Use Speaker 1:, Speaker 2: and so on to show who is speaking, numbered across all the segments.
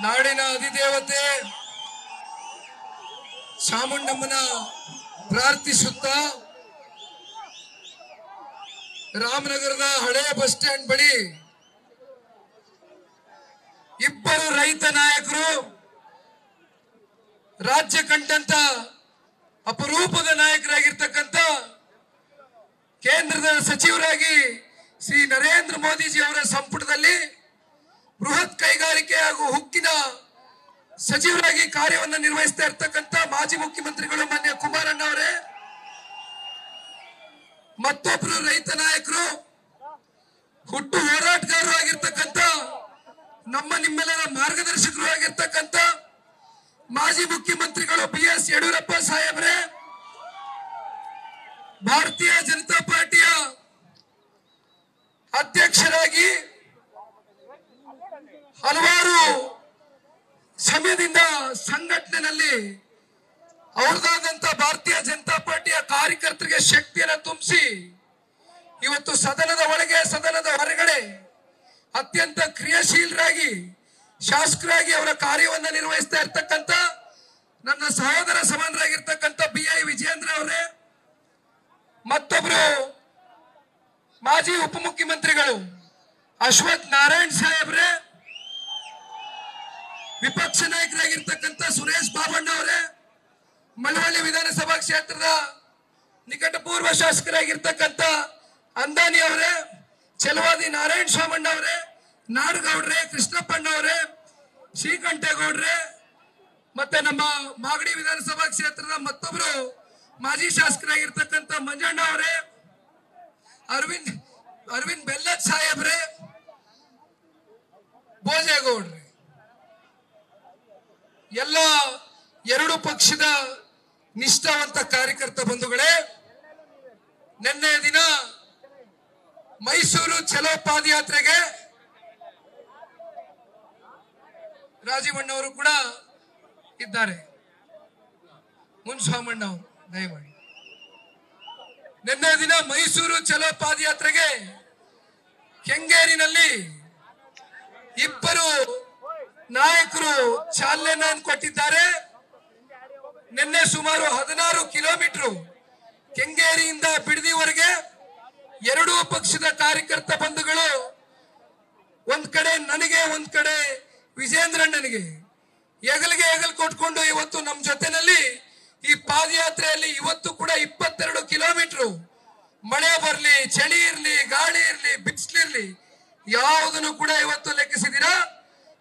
Speaker 1: ನಾಡಿನ ಅಧಿದೇವತೆ ಚಾಮುಂಡಮ್ಮನ ಪ್ರಾರ್ಥಿಸುತ್ತಾ ರಾಮನಗರದ ಹಳೆ ಬಸ್ ಸ್ಟ್ಯಾಂಡ್ ಬಳಿ ಇಬ್ಬರು ರೈತ ನಾಯಕರು, ರಾಜ್ಯ ಕಂಡಂತ ಅಪರೂಪದ ನಾಯಕರಾಗಿರ್ತಕ್ಕಂಥ ಕೇಂದ್ರದ ಸಚಿವರಾಗಿ ಶ್ರೀ ನರೇಂದ್ರ ಮೋದಿಜಿ ಅವರ ಸಂಪುಟದಲ್ಲಿ ಬೃಹತ್ ಕೈಗಾರಿಕೆ ಹಾಗೂ ಉಕ್ಕಿನ ಸಚಿವರಾಗಿ ಕಾರ್ಯವನ್ನು ನಿರ್ವಹಿಸ್ತಾ ಇರ್ತಕ್ಕಂಥ ಮಾಜಿ ಮುಖ್ಯಮಂತ್ರಿಗಳು ಮಾನ್ಯ ಕುಮಾರಣ್ಣ ಅವರೇ, ಮತ್ತೊಬ್ಬರು ರೈತ ನಾಯಕರು, ಹುಟ್ಟು ಹೋರಾಟಗಾರರು ಆಗಿರ್ತಕ್ಕಂಥ ನಮ್ಮ ನಿಮ್ಮೆಲ್ಲರ ಮಾರ್ಗದರ್ಶಕರು ಆಗಿರ್ತಕ್ಕಂಥ ಮಾಜಿ ಮುಖ್ಯಮಂತ್ರಿಗಳು BS ಯಡಿಯೂರಪ್ಪ ಸಾಹೇಬ್ರೆ, ಭಾರತೀಯ ಜನತಾ ಪಾರ್ಟಿಯ ಅಧ್ಯಕ್ಷರಾಗಿ ಹಲವಾರು ಸಮಯದಿಂದ ಸಂಘಟನೆಯಲ್ಲಿ ಅವರದಾದಂತ ಭಾರತೀಯ ಜನತಾ ಪಾರ್ಟಿಯ ಕಾರ್ಯಕರ್ತರಿಗೆ ಶಕ್ತಿಯನ್ನು ತುಂಬಿಸಿ ಇವತ್ತು ಸದನದ ಒಳಗೆ ಸದನದ ಹೊರಗಡೆ ಅತ್ಯಂತ ಕ್ರಿಯಾಶೀಲರಾಗಿ ಶಾಸಕರಾಗಿ ಅವರ ಕಾರ್ಯವನ್ನು ನಿರ್ವಹಿಸ್ತಾ ಇರ್ತಕ್ಕಂಥ ನನ್ನ ಸಹೋದರ ಸಮಾನರಾಗಿರ್ತಕ್ಕಂಥ BI ವಿಜಯೇಂದ್ರ ಅವರೇ, ಮತ್ತೊಬ್ರು ಮಾಜಿ ಉಪಮುಖ್ಯಮಂತ್ರಿಗಳು ಅಶ್ವಥ್ ನಾರಾಯಣ್ ಸಾಹೇಬ್ರೆ, ವಿಪಕ್ಷ ನಾಯಕರಾಗಿರ್ತಕ್ಕಂಥ ಸುರೇಶ್ ಬಾಬಣ್ಣ ಅವರೇ, ಮಳವಳ್ಳಿ ವಿಧಾನಸಭಾ ಕ್ಷೇತ್ರದ ನಿಕಟಪೂರ್ವ ಶಾಸಕರಾಗಿರ್ತಕ್ಕಂಥ ಅಂದಾನಿ ಅವರೇ, ಛಲವಾದಿ ನಾರಾಯಣ ಸ್ವಾಮಣ್ಣ ಅವರೇ, ನಾಡಗೌಡ್ರೆ, ಕೃಷ್ಣಪ್ಪಣ್ಣ ಅವರೇ, ಶ್ರೀಕಂಠೇಗೌಡ್ರೆ, ಮತ್ತೆ ನಮ್ಮ ಮಾಗಡಿ ವಿಧಾನಸಭಾ ಕ್ಷೇತ್ರದ ಮತ್ತೊಬ್ರು ಮಾಜಿ ಶಾಸಕರಾಗಿರ್ತಕ್ಕಂಥ ಮಂಜಣ್ಣ ಅವರೇ, ಅರವಿಂದ್ ಬೆಲ್ಲದ್ ಸಾಹೇಬ್ರೆ, ಭೋಜೇಗೌಡ್ರೆ, ಎಲ್ಲ ಎರಡು ಪಕ್ಷದ ನಿಷ್ಠಾವಂತ ಕಾರ್ಯಕರ್ತ ಬಂಧುಗಳೇ, ನಿನ್ನೆ ದಿನ ಮೈಸೂರು ಚಲೋ ಪಾದಯಾತ್ರೆಗೆ ರಾಜೀವಣ್ಣ ಅವರು ಕೂಡ ಇದ್ದಾರೆ, ಮುನ್ಸ್ವಾಮಣ್ಣ ಅವರು ದಯಮಾಡಿ. ನಿನ್ನೆ ದಿನ ಮೈಸೂರು ಚಲೋ ಪಾದಯಾತ್ರೆಗೆ ಕೆಂಗೇರಿನಲ್ಲಿ ಇಬ್ಬರು ನಾಯಕರು ಚಾಲನೆಯನ್ನು ಕೊಟ್ಟಿದ್ದಾರೆ. ನಿನ್ನೆ ಸುಮಾರು 16 ಕಿಲೋಮೀಟರ್ ಕೆಂಗೇರಿಯಿಂದ ಬಿಡದಿವರೆಗೆ ಎರಡೂ ಪಕ್ಷದ ಕಾರ್ಯಕರ್ತ ಬಂಧುಗಳು ಒಂದ್ ಕಡೆ ನನಗೆ, ಒಂದ್ ಕಡೆ ವಿಜೇಂದ್ರಣ್ಣನಿಗೆ ಹೆಗಲಿಗೆ ಹೆಗಲು ಕೊಟ್ಕೊಂಡು ಇವತ್ತು ನಮ್ಮ ಜೊತೆನಲ್ಲಿ ಈ ಪಾದಯಾತ್ರೆಯಲ್ಲಿ ಇವತ್ತು ಕೂಡ 22 ಕಿಲೋಮೀಟರ್ ಮಳೆ ಬರ್ಲಿ, ಚಳಿ ಇರ್ಲಿ, ಗಾಳಿ ಇರ್ಲಿ, ಬಿಸಿಲಿರ್ಲಿ ಯಾವುದನ್ನು ಕೂಡ ಇವತ್ತು ಲೆಕ್ಕಿಸಿದಿರಾ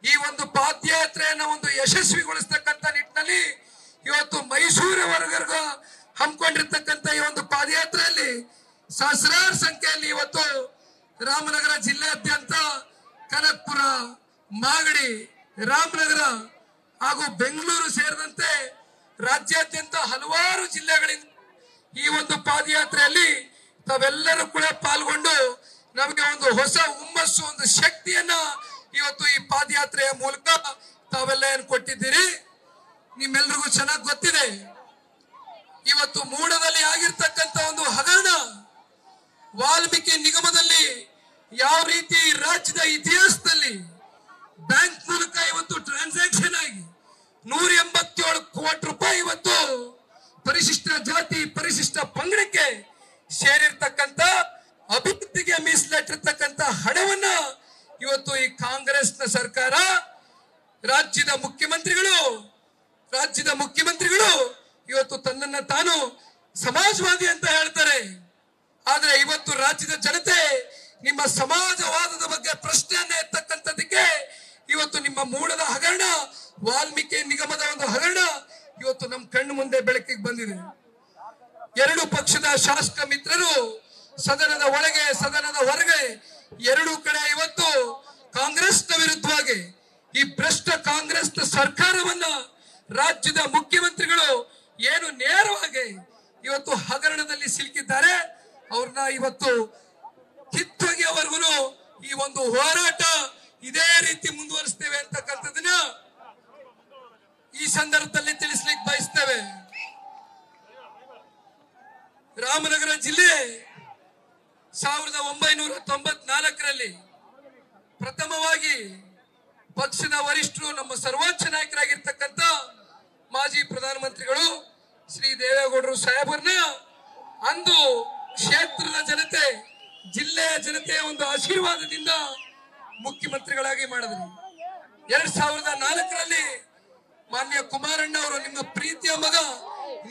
Speaker 1: ಈ ಒಂದು ಪಾದಯಾತ್ರೆಯನ್ನು ಒಂದು ಯಶಸ್ವಿಗೊಳಿಸ್ತಕ್ಕಂಥ ನಿಟ್ಟಿನಲ್ಲಿ ಇವತ್ತು ಮೈಸೂರಿನವರೆಗೂ ಹಮ್ಮಿಕೊಂಡಿರ್ತಕ್ಕಂಥ ಈ ಒಂದು ಪಾದಯಾತ್ರೆಯಲ್ಲಿ ಸಹಸ್ರಾರು ಸಂಖ್ಯೆಯಲ್ಲಿ ಇವತ್ತು ರಾಮನಗರ ಜಿಲ್ಲೆಯಾದ್ಯಂತ ಕನಕಪುರ, ಮಾಗಡಿ, ರಾಮನಗರ ಹಾಗೂ ಬೆಂಗಳೂರು ಸೇರಿದಂತೆ ರಾಜ್ಯಾದ್ಯಂತ ಹಲವಾರು ಜಿಲ್ಲೆಗಳಿಂದ ಈ ಒಂದು ಪಾದಯಾತ್ರೆಯಲ್ಲಿ ತಾವೆಲ್ಲರೂ ಕೂಡ ಪಾಲ್ಗೊಂಡು ನಮಗೆ ಒಂದು ಹೊಸ ಹುಮ್ಮಸ್ಸು, ಒಂದು ಶಕ್ತಿಯನ್ನ ಇವತ್ತು ಈ ಪಾದಯಾತ್ರೆಯ ಮೂಲಕ ತಾವೆಲ್ಲ ಏನು ಕೊಟ್ಟಿದ್ದೀರಿ. ನಿಮ್ಮೆಲ್ರಿಗೂ ಚೆನ್ನಾಗಿ ಗೊತ್ತಿದೆ, ಇವತ್ತು ಮೂಡದಲ್ಲಿ ಆಗಿರ್ತಕ್ಕಂಥ ಒಂದು ಹಗರಣ ವಾಲ್ಮೀಕಿ ನಿಗಮದಲ್ಲಿ ಯಾವ ರೀತಿ ರಾಜ್ಯದ ಇತಿಹಾಸದಲ್ಲಿ ಬ್ಯಾಂಕ್ ಮೂಲಕ ಇವತ್ತು ಟ್ರಾನ್ಸಾಕ್ಷನ್ ಆಗಿ 187 ಕೋಟಿ ರೂಪಾಯಿ ಇವತ್ತು ಪರಿಶಿಷ್ಟ ಜಾತಿ ಪರಿಶಿಷ್ಟ ಪಂಗಡಕ್ಕೆ ಸೇರಿರ್ತಕ್ಕಂಥ ಅಭಿವೃದ್ಧಿಗೆ ಮೀಸಲಿಟ್ಟಿರ್ತಕ್ಕಂಥ ಹಣವನ್ನ ಇವತ್ತು ಈ ಕಾಂಗ್ರೆಸ್ನ ಸರ್ಕಾರ, ರಾಜ್ಯದ ಮುಖ್ಯಮಂತ್ರಿಗಳು ಇವತ್ತು ತನ್ನನ್ನ ತಾನು ಸಮಾಜವಾದಿ ಅಂತ ಹೇಳ್ತಾರೆ. ಆದ್ರೆ ಇವತ್ತು ರಾಜ್ಯದ ಜನತೆ ನಿಮ್ಮ ಸಮಾಜವಾದದ ಬಗ್ಗೆ ಪ್ರಶ್ನೆಯನ್ನ ಎತ್ತಕ್ಕಂಥದಕ್ಕೆ ಇವತ್ತು ನಿಮ್ಮ ಮೂಡದ ಹಗರಣ, ವಾಲ್ಮೀಕಿ ನಿಗಮದ ಒಂದು ಹಗರಣ ಇವತ್ತು ನಮ್ಮ ಕಣ್ಣು ಮುಂದೆ ಬೆಳಕಿಗೆ ಬಂದಿದೆ. ಎರಡು ಪಕ್ಷದ ಶಾಸಕ ಮಿತ್ರರು ಸದನದ ಒಳಗೆ ಸದನದ ಹೊರಗೆ ಎರಡೂ ಕಡೆ ಇವತ್ತು ಕಾಂಗ್ರೆಸ್ನ ವಿರುದ್ಧವಾಗಿ ಈ ಭ್ರಷ್ಟ ಕಾಂಗ್ರೆಸ್ನ ಸರ್ಕಾರವನ್ನ ರಾಜ್ಯದ ಮುಖ್ಯಮಂತ್ರಿಗಳು ಏನು ನೇರವಾಗಿ ಇವತ್ತು ಹಗರಣದಲ್ಲಿ ಸಿಲುಕಿದ್ದಾರೆ, ಅವ್ರನ್ನ ಇವತ್ತು ಕಿತ್ತೊಗೆಯವರೆಗೂ ಈ ಒಂದು ಹೋರಾಟ ಇದೇ ರೀತಿ ಮುಂದುವರಿಸ್ತೇವೆ ಅಂತಕ್ಕಂಥದನ್ನ ಈ ಸಂದರ್ಭದಲ್ಲಿ ತಿಳಿಸ್ಲಿಕ್ಕೆ ಬಯಸ್ತೇವೆ. ರಾಮನಗರ ಜಿಲ್ಲೆ 1994ರಲ್ಲಿ ಪ್ರಥಮವಾಗಿ ಪಕ್ಷದ ವರಿಷ್ಠರು ನಮ್ಮ ಸರ್ವೋಚ್ಚ ನಾಯಕರಾಗಿರ್ತಕ್ಕಂಥ ಮಾಜಿ ಪ್ರಧಾನಮಂತ್ರಿಗಳು ಶ್ರೀ ದೇವೇಗೌಡರು ಸಾಹೇಬರನ್ನ ಅಂದು ಕ್ಷೇತ್ರದ ಜನತೆ, ಜಿಲ್ಲೆಯ ಜನತೆಯ ಒಂದು ಆಶೀರ್ವಾದದಿಂದ ಮುಖ್ಯಮಂತ್ರಿಗಳಾಗಿ ಮಾಡಿದ್ರು. 2004ರಲ್ಲಿ ಮಾನ್ಯ ಕುಮಾರಣ್ಣ ಅವರು ನಿಮ್ಮ ಪ್ರೀತಿಯ ಮಗ,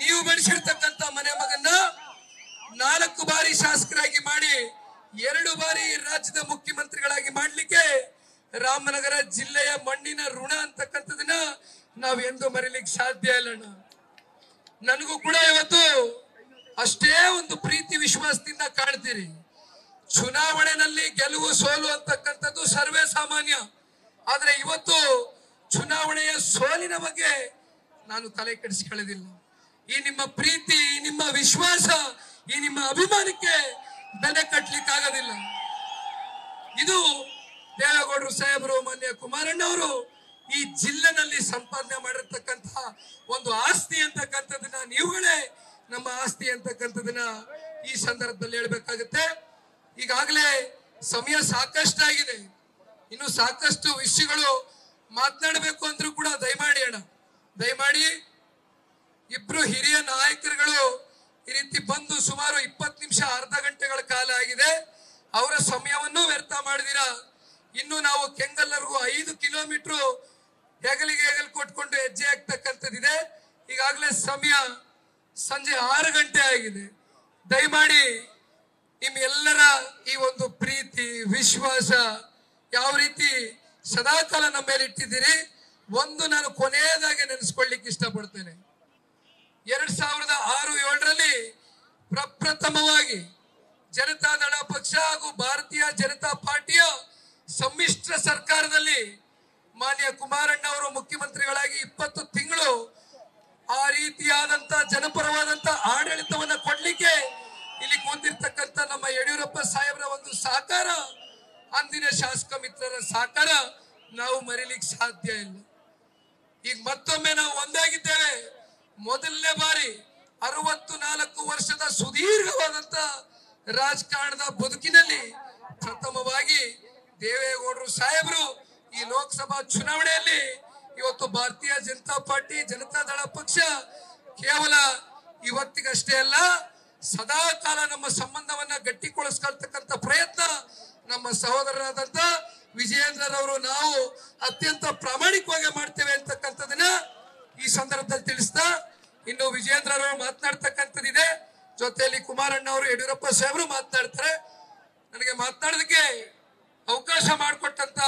Speaker 1: ನೀವು ಬೆಳೆಸಿರ್ತಕ್ಕಂಥ ಮನೆ ಮಗನ್ನ 4 ಬಾರಿ ಶಾಸಕರಾಗಿ ಮಾಡಿ 2 ಬಾರಿ ರಾಜ್ಯದ ಮುಖ್ಯಮಂತ್ರಿಗಳಾಗಿ ಮಾಡ್ಲಿಕ್ಕೆ ರಾಮನಗರ ಜಿಲ್ಲೆಯ ಮಣ್ಣಿನ ಋಣ ಅಂತಕ್ಕಂಥದನ್ನ ನಾವು ಎಂದು ಮರೀಲಿಕ್ಕೆ ಸಾಧ್ಯ ಇಲ್ಲ. ನನಗೂ ಕೂಡ ಇವತ್ತು ಅಷ್ಟೇ ಒಂದು ಪ್ರೀತಿ ವಿಶ್ವಾಸದಿಂದ ಕಾಣ್ತೀರಿ. ಚುನಾವಣೆಯಲ್ಲಿ ಗೆಲುವು ಸೋಲು ಅಂತಕ್ಕಂಥದ್ದು ಸರ್ವೇ ಸಾಮಾನ್ಯ. ಆದ್ರೆ ಇವತ್ತು ಚುನಾವಣೆಯ ಸೋಲಿನ ಬಗ್ಗೆ ನಾನು ತಲೆ ಕೆಡಿಸಿಕೊಳ್ಳೋದಿಲ್ಲ. ಈ ನಿಮ್ಮ ಪ್ರೀತಿ, ಈ ನಿಮ್ಮ ವಿಶ್ವಾಸ, ಈ ನಿಮ್ಮ ಅಭಿಮಾನಕ್ಕೆ ಬೆಲೆ ಕಟ್ಟಲಿಕ್ಕಾಗೋದಿಲ್ಲ. ಇದು ದೇವೇಗೌಡರು ಸಾಹೇಬರು, ಮಾನ್ಯ ಕುಮಾರಣ್ಣ ಅವರು ಈ ಜಿಲ್ಲೆನಲ್ಲಿ ಸಂಪಾದನೆ ಮಾಡಿರ್ತಕ್ಕಂಥ ಒಂದು ಆಸ್ತಿ ಅಂತಕ್ಕಂಥದನ್ನ, ನೀವುಗಳೇ ನಮ್ಮ ಆಸ್ತಿ ಅಂತಕ್ಕಂಥದನ್ನ ಈ ಸಂದರ್ಭದಲ್ಲಿ ಹೇಳ್ಬೇಕಾಗುತ್ತೆ. ಈಗಾಗಲೇ ಸಮಯ ಸಾಕಷ್ಟು ಆಗಿದೆ, ಇನ್ನು ಸಾಕಷ್ಟು ವಿಷಯಗಳು ಮಾತನಾಡಬೇಕು ಅಂದ್ರೂ ಕೂಡ ದಯಮಾಡಿ ಇಬ್ರು ಹಿರಿಯ ನಾಯಕರುಗಳು ಈ ರೀತಿ ಬಂದು ಸುಮಾರು 20 ನಿಮಿಷ, ಅರ್ಧ ಗಂಟೆಗಳ ಕಾಲ ಆಗಿದೆ. ಅವರ ಸಮಯವನ್ನು ವ್ಯರ್ಥ ಮಾಡಿದಿರಾ. ಇನ್ನು ನಾವು ಕೆಂಗಲ್ಲರ್ಗೂ 5 ಕಿಲೋಮೀಟರ್ ಹೆಗಲಿಗೆ ಹೆಗಲು ಕೊಟ್ಕೊಂಡು ಹೆಜ್ಜೆ ಆಗ್ತಕ್ಕಂಥದ್ದಿದೆ. ಈಗಾಗಲೇ ಸಮಯ ಸಂಜೆ 6 ಗಂಟೆ ಆಗಿದೆ. ದಯಮಾಡಿ ನಿಮ್ಮೆಲ್ಲರ ಈ ಒಂದು ಪ್ರೀತಿ ವಿಶ್ವಾಸ ಯಾವ ರೀತಿ ಸದಾಕಾಲ ನಮ್ಮ ಮೇಲೆ ಇಟ್ಟಿದ್ದೀರಿ, ಒಂದು ನಾನು ಕೊನೆಯದಾಗಿ ನೆನೆಸ್ಕೊಳ್ಳಿಕ್ಕೆ ಇಷ್ಟಪಡ್ತೇನೆ. 2006-7ರಲ್ಲಿ ಪ್ರಪ್ರಥಮವಾಗಿ ಜನತಾದಳ ಪಕ್ಷ ಹಾಗೂ ಭಾರತೀಯ ಜನತಾ ಪಾರ್ಟಿಯ ಸಮ್ಮಿಶ್ರ ಸರ್ಕಾರದಲ್ಲಿ ಮಾನ್ಯ ಕುಮಾರಣ್ಣ ಅವರು ಮುಖ್ಯಮಂತ್ರಿಗಳಾಗಿ 20 ತಿಂಗಳು ಆ ರೀತಿಯಾದಂತ ಜನಪರವಾದಂತ ಆಡಳಿತವನ್ನ ಕೊಡ್ಲಿಕ್ಕೆ ಇಲ್ಲಿ ಕೂತಿರ್ತಕ್ಕಂಥ ನಮ್ಮ ಯಡಿಯೂರಪ್ಪ ಸಾಹೇಬರ ಒಂದು ಸಹಕಾರ, ಅಂದಿನ ಶಾಸಕ ಮಿತ್ರರ ಸಹಕಾರ ನಾವು ಮರೀಲಿಕ್ಕೆ ಸಾಧ್ಯ ಇಲ್ಲ. ಈಗ ಮತ್ತೊಮ್ಮೆ ನಾವು ಒಂದಾಗಿದ್ದೇವೆ. ಮೊದಲನೇ ಬಾರಿ 64 ವರ್ಷದ ಸುದೀರ್ಘವಾದಂತ ರಾಜಕಾರಣದ ಬದುಕಿನಲ್ಲಿ ಪ್ರಥಮವಾಗಿ ದೇವೇಗೌಡರು ಸಾಹೇಬರು ಈ ಲೋಕಸಭಾ ಚುನಾವಣೆಯಲ್ಲಿ ಇವತ್ತು ಭಾರತೀಯ ಜನತಾ ಪಾರ್ಟಿ ಜನತಾದಳ ಪಕ್ಷ ಕೇವಲ ಇವತ್ತಿಗಷ್ಟೇ ಅಲ್ಲ, ಸದಾ ಕಾಲ ನಮ್ಮ ಸಂಬಂಧವನ್ನ ಗಟ್ಟಿಗೊಳಿಸ್ಕೊಳ್ತಕ್ಕಂಥ ಪ್ರಯತ್ನ ನಮ್ಮ ಸಹೋದರರಾದಂತ ವಿಜಯೇಂದ್ರರವರು ನಾವು ಅತ್ಯಂತ ಪ್ರಾಮಾಣಿಕವಾಗಿ ಮಾಡ್ತೇವೆ ಅಂತಕ್ಕಂಥದನ್ನ ಈ ಸಂದರ್ಭದಲ್ಲಿ ತಿಳಿಸ್ತಾ, ಇನ್ನು ವಿಜಯೇಂದ್ರರವರು ಮಾತನಾಡ್ತಕ್ಕಂಥದ್ದಿದೆ, ಜೊತೆಯಲ್ಲಿ ಕುಮಾರಣ್ಣ ಅವರು, ಯಡಿಯೂರಪ್ಪ ಸಾಹೇಬರು ಮಾತನಾಡ್ತಾರೆ. ನನಗೆ ಮಾತನಾಡೋದಕ್ಕೆ ಅವಕಾಶ ಮಾಡಿಕೊಟ್ಟಂತ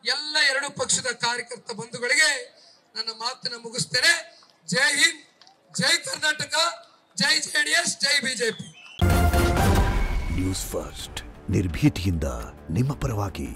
Speaker 1: ಎಲ್ಲ 2 ಪಕ್ಷದ ಕಾರ್ಯಕರ್ತ ಬಂಧುಗಳಿಗೆ ನನ್ನ ಮಾತನ್ನ ಮುಗಿಸ್ತೇನೆ. ಜೈ ಹಿಂದ್, ಜೈ ಕರ್ನಾಟಕ, ಜೈ ಜೆಡಿಎಸ್, ಜೈ ಬಿಜೆಪಿ.
Speaker 2: ನ್ಯೂಸ್ ಫಸ್ಟ್ ನಿರ್ಭೀತಿಯಿಂದ ನಿಮ್ಮ ಪರವಾಗಿ.